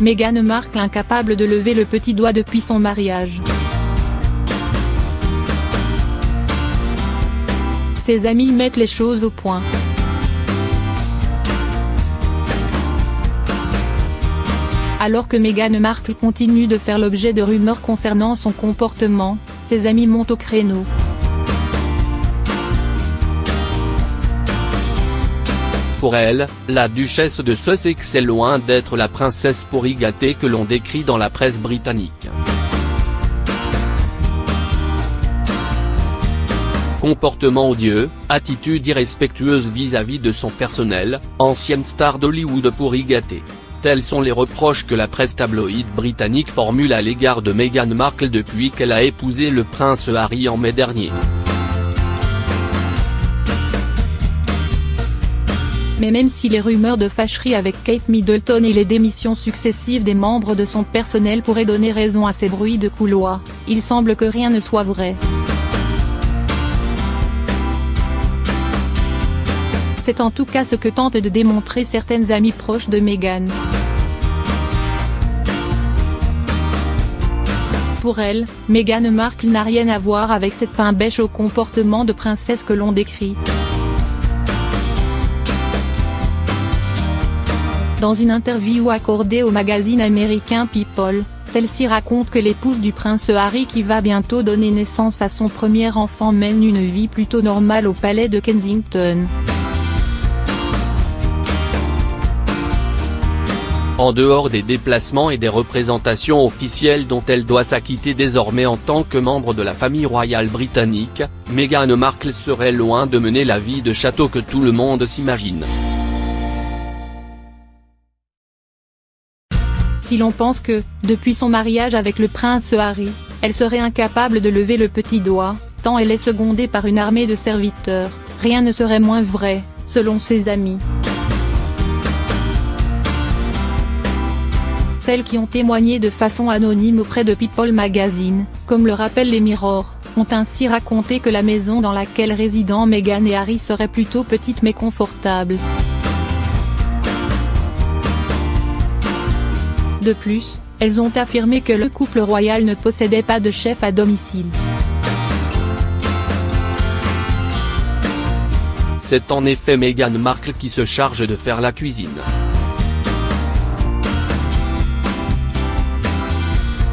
Meghan Markle incapable de lever le petit doigt depuis son mariage. Ses amis mettent les choses au point. Alors que Meghan Markle continue de faire l'objet de rumeurs concernant son comportement, ses amis montent au créneau. Pour elle, la duchesse de Sussex est loin d'être la princesse pourri gâtée que l'on décrit dans la presse britannique. Comportement odieux, attitude irrespectueuse vis-à-vis de son personnel, ancienne star d'Hollywood pourri gâtée. Tels sont les reproches que la presse tabloïde britannique formule à l'égard de Meghan Markle depuis qu'elle a épousé le prince Harry en mai dernier. Mais même si les rumeurs de fâcherie avec Kate Middleton et les démissions successives des membres de son personnel pourraient donner raison à ces bruits de couloir, il semble que rien ne soit vrai. C'est en tout cas ce que tentent de démontrer certaines amies proches de Meghan. Pour elle, Meghan Markle n'a rien à voir avec cette pain bêche au comportement de princesse que l'on décrit. Dans une interview accordée au magazine américain People, celle-ci raconte que l'épouse du prince Harry qui va bientôt donner naissance à son premier enfant mène une vie plutôt normale au palais de Kensington. En dehors des déplacements et des représentations officielles dont elle doit s'acquitter désormais en tant que membre de la famille royale britannique, Meghan Markle serait loin de mener la vie de château que tout le monde s'imagine. Si l'on pense que, depuis son mariage avec le prince Harry, elle serait incapable de lever le petit doigt, tant elle est secondée par une armée de serviteurs, rien ne serait moins vrai, selon ses amis. Celles qui ont témoigné de façon anonyme auprès de People Magazine, comme le rappellent les Mirror, ont ainsi raconté que la maison dans laquelle résident Meghan et Harry serait plutôt petite mais confortable. De plus, elles ont affirmé que le couple royal ne possédait pas de chef à domicile. C'est en effet Meghan Markle qui se charge de faire la cuisine.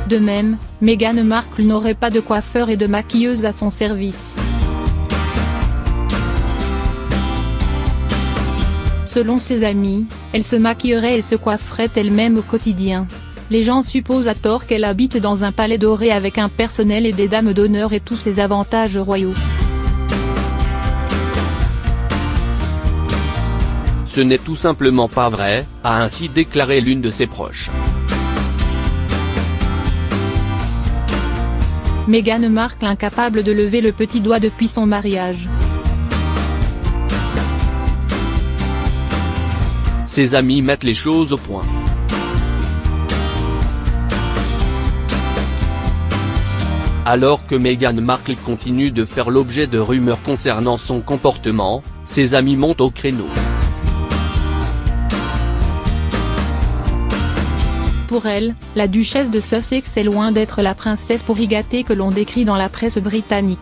De même, Meghan Markle n'aurait pas de coiffeur et de maquilleuse à son service. Selon ses amis, elle se maquillerait et se coifferait elle-même au quotidien. Les gens supposent à tort qu'elle habite dans un palais doré avec un personnel et des dames d'honneur et tous ses avantages royaux. Ce n'est tout simplement pas vrai, a ainsi déclaré l'une de ses proches. Meghan Markle incapable de lever le petit doigt depuis son mariage. Ses amis mettent les choses au point. Alors que Meghan Markle continue de faire l'objet de rumeurs concernant son comportement, ses amis montent au créneau. Pour elle, la duchesse de Sussex est loin d'être la princesse pourri gâtée que l'on décrit dans la presse britannique.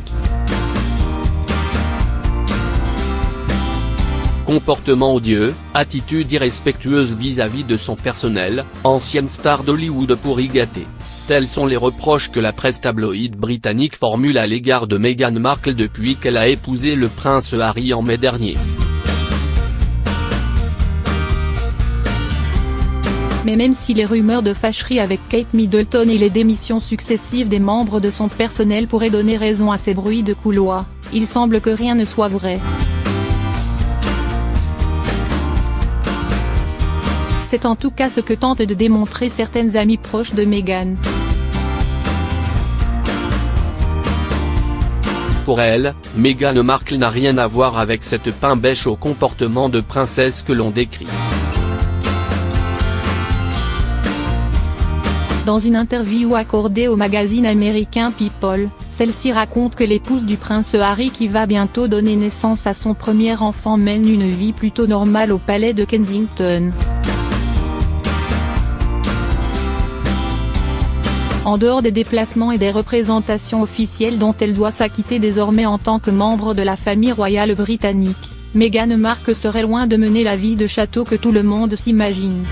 Comportement odieux, attitude irrespectueuse vis-à-vis de son personnel, ancienne star d'Hollywood pourri gâtée. Tels sont les reproches que la presse tabloïde britannique formule à l'égard de Meghan Markle depuis qu'elle a épousé le prince Harry en mai dernier. Mais même si les rumeurs de fâcherie avec Kate Middleton et les démissions successives des membres de son personnel pourraient donner raison à ces bruits de couloir, il semble que rien ne soit vrai. C'est en tout cas ce que tentent de démontrer certaines amies proches de Meghan. Pour elle, Meghan Markle n'a rien à voir avec cette pain bêche au comportement de princesse que l'on décrit. Dans une interview accordée au magazine américain People, celle-ci raconte que l'épouse du prince Harry qui va bientôt donner naissance à son premier enfant mène une vie plutôt normale au palais de Kensington. En dehors des déplacements et des représentations officielles dont elle doit s'acquitter désormais en tant que membre de la famille royale britannique, Meghan Markle serait loin de mener la vie de château que tout le monde s'imagine.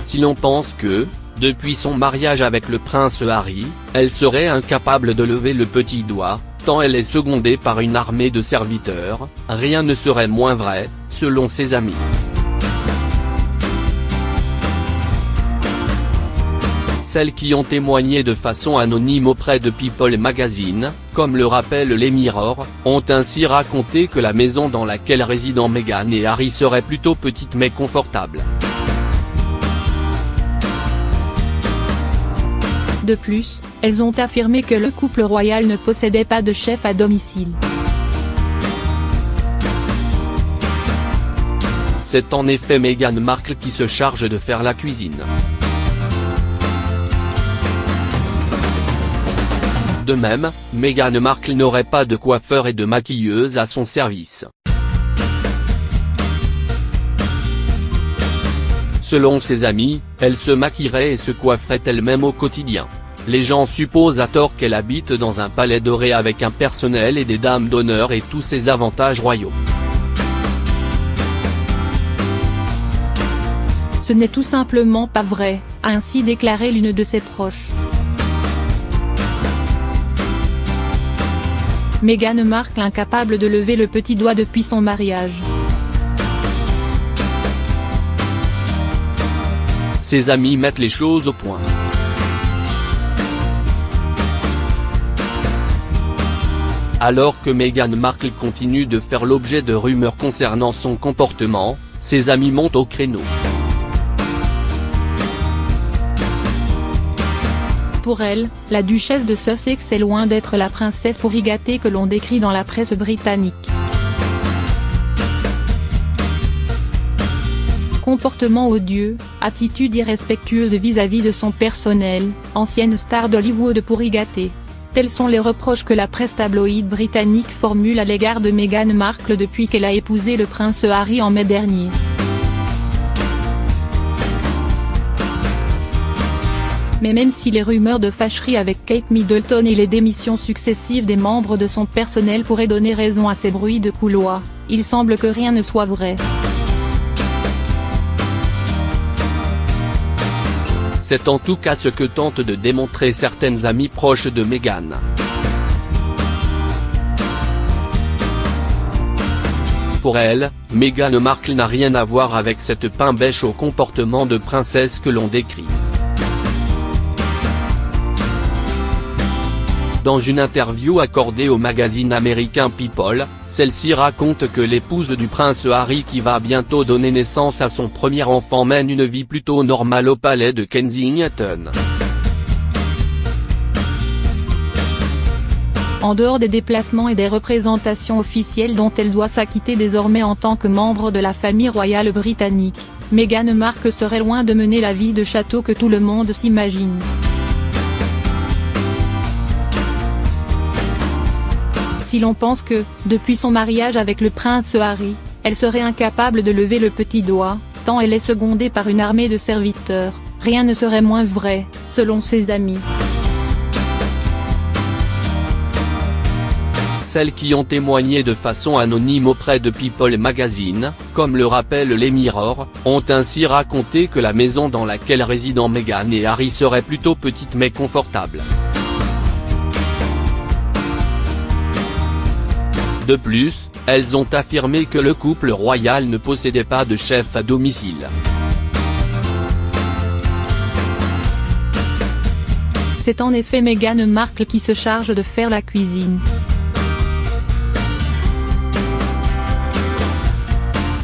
Si l'on pense que, depuis son mariage avec le prince Harry, elle serait incapable de lever le petit doigt, tant elle est secondée par une armée de serviteurs, rien ne serait moins vrai, selon ses amis. Celles qui ont témoigné de façon anonyme auprès de People Magazine, comme le rappelle les Mirror, ont ainsi raconté que la maison dans laquelle résident Meghan et Harry serait plutôt petite mais confortable. De plus, elles ont affirmé que le couple royal ne possédait pas de chef à domicile. C'est en effet Meghan Markle qui se charge de faire la cuisine. De même, Meghan Markle n'aurait pas de coiffeur et de maquilleuse à son service. Selon ses amis, elle se maquillerait et se coifferait elle-même au quotidien. Les gens supposent à tort qu'elle habite dans un palais doré avec un personnel et des dames d'honneur et tous ses avantages royaux. Ce n'est tout simplement pas vrai, a ainsi déclaré l'une de ses proches. Meghan Markle incapable de lever le petit doigt depuis son mariage. Ses amis mettent les choses au point. Alors que Meghan Markle continue de faire l'objet de rumeurs concernant son comportement, ses amis montent au créneau. Pour elle, la duchesse de Sussex est loin d'être la princesse pourri gâtée que l'on décrit dans la presse britannique. Comportement odieux, attitude irrespectueuse vis-à-vis de son personnel, ancienne star d'Hollywood pourri gâtée. Tels sont les reproches que la presse tabloïde britannique formule à l'égard de Meghan Markle depuis qu'elle a épousé le prince Harry en mai dernier. Mais même si les rumeurs de fâcherie avec Kate Middleton et les démissions successives des membres de son personnel pourraient donner raison à ces bruits de couloir, il semble que rien ne soit vrai. C'est en tout cas ce que tentent de démontrer certaines amies proches de Meghan. Pour elle, Meghan Markle n'a rien à voir avec cette pain-bêche au comportement de princesse que l'on décrit. Dans une interview accordée au magazine américain People, celle-ci raconte que l'épouse du prince Harry qui va bientôt donner naissance à son premier enfant mène une vie plutôt normale au palais de Kensington. En dehors des déplacements et des représentations officielles dont elle doit s'acquitter désormais en tant que membre de la famille royale britannique, Meghan Markle serait loin de mener la vie de château que tout le monde s'imagine. Si l'on pense que, depuis son mariage avec le prince Harry, elle serait incapable de lever le petit doigt, tant elle est secondée par une armée de serviteurs, rien ne serait moins vrai, selon ses amis. Celles qui ont témoigné de façon anonyme auprès de People Magazine, comme le rappelle les Mirror, ont ainsi raconté que la maison dans laquelle résident Meghan et Harry serait plutôt petite mais confortable. De plus, elles ont affirmé que le couple royal ne possédait pas de chef à domicile. C'est en effet Meghan Markle qui se charge de faire la cuisine.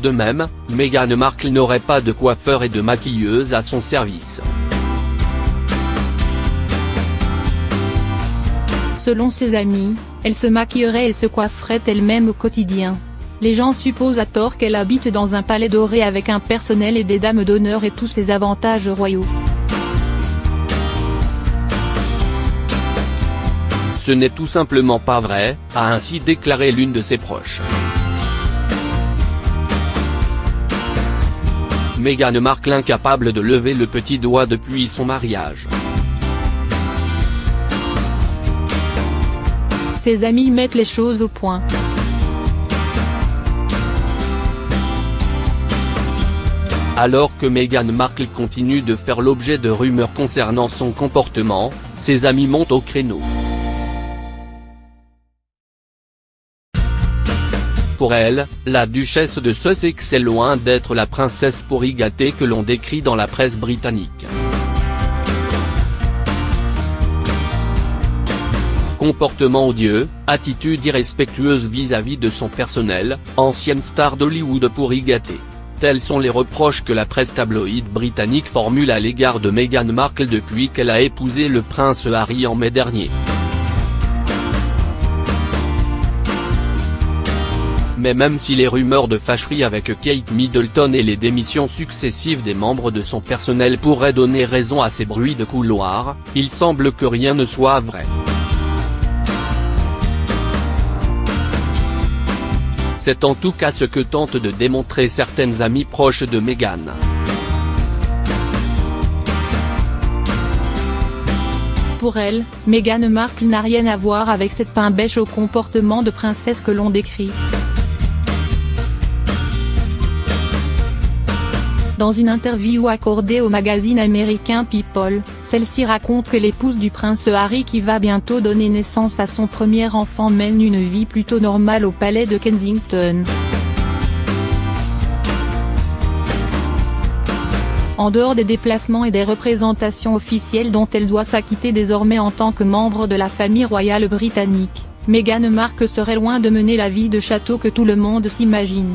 De même, Meghan Markle n'aurait pas de coiffeur et de maquilleuse à son service. Selon ses amis, elle se maquillerait et se coifferait elle-même au quotidien. Les gens supposent à tort qu'elle habite dans un palais doré avec un personnel et des dames d'honneur et tous ses avantages royaux. Ce n'est tout simplement pas vrai, a ainsi déclaré l'une de ses proches. Meghan Markle incapable de lever le petit doigt depuis son mariage. Ses amis mettent les choses au point. Alors que Meghan Markle continue de faire l'objet de rumeurs concernant son comportement, ses amis montent au créneau. Pour elle, la duchesse de Sussex est loin d'être la princesse pourri gâtée que l'on décrit dans la presse britannique. Comportement odieux, attitude irrespectueuse vis-à-vis de son personnel, ancienne star d'Hollywood pourri gâtée. Tels sont les reproches que la presse tabloïde britannique formule à l'égard de Meghan Markle depuis qu'elle a épousé le prince Harry en mai dernier. Mais même si les rumeurs de fâcherie avec Kate Middleton et les démissions successives des membres de son personnel pourraient donner raison à ces bruits de couloir, il semble que rien ne soit vrai. C'est en tout cas ce que tentent de démontrer certaines amies proches de Meghan. Pour elle, Meghan Markle n'a rien à voir avec cette pain-bêche au comportement de princesse que l'on décrit. Dans une interview accordée au magazine américain People, celle-ci raconte que l'épouse du prince Harry qui va bientôt donner naissance à son premier enfant mène une vie plutôt normale au palais de Kensington. En dehors des déplacements et des représentations officielles dont elle doit s'acquitter désormais en tant que membre de la famille royale britannique, Meghan Markle serait loin de mener la vie de château que tout le monde s'imagine.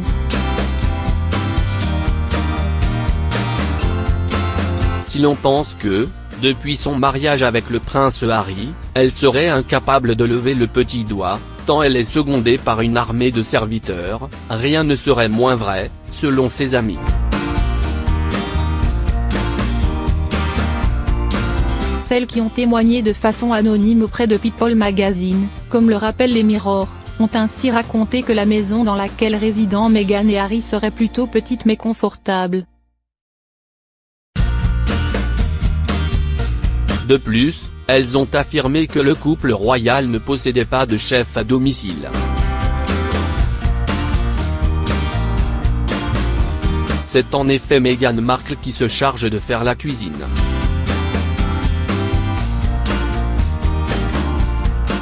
Si l'on pense que, depuis son mariage avec le prince Harry, elle serait incapable de lever le petit doigt, tant elle est secondée par une armée de serviteurs, rien ne serait moins vrai, selon ses amis. Celles qui ont témoigné de façon anonyme auprès de People Magazine, comme le rappellent les Mirror, ont ainsi raconté que la maison dans laquelle résident Meghan et Harry serait plutôt petite mais confortable. De plus, elles ont affirmé que le couple royal ne possédait pas de chef à domicile. C'est en effet Meghan Markle qui se charge de faire la cuisine.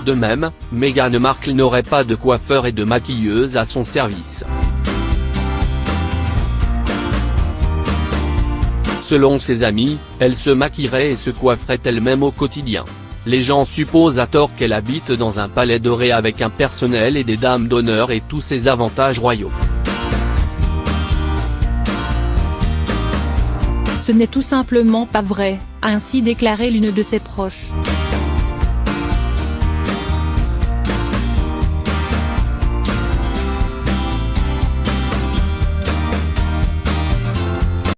De même, Meghan Markle n'aurait pas de coiffeur et de maquilleuse à son service. Selon ses amis, elle se maquillerait et se coifferait elle-même au quotidien. Les gens supposent à tort qu'elle habite dans un palais doré avec un personnel et des dames d'honneur et tous ses avantages royaux. Ce n'est tout simplement pas vrai, a ainsi déclaré l'une de ses proches.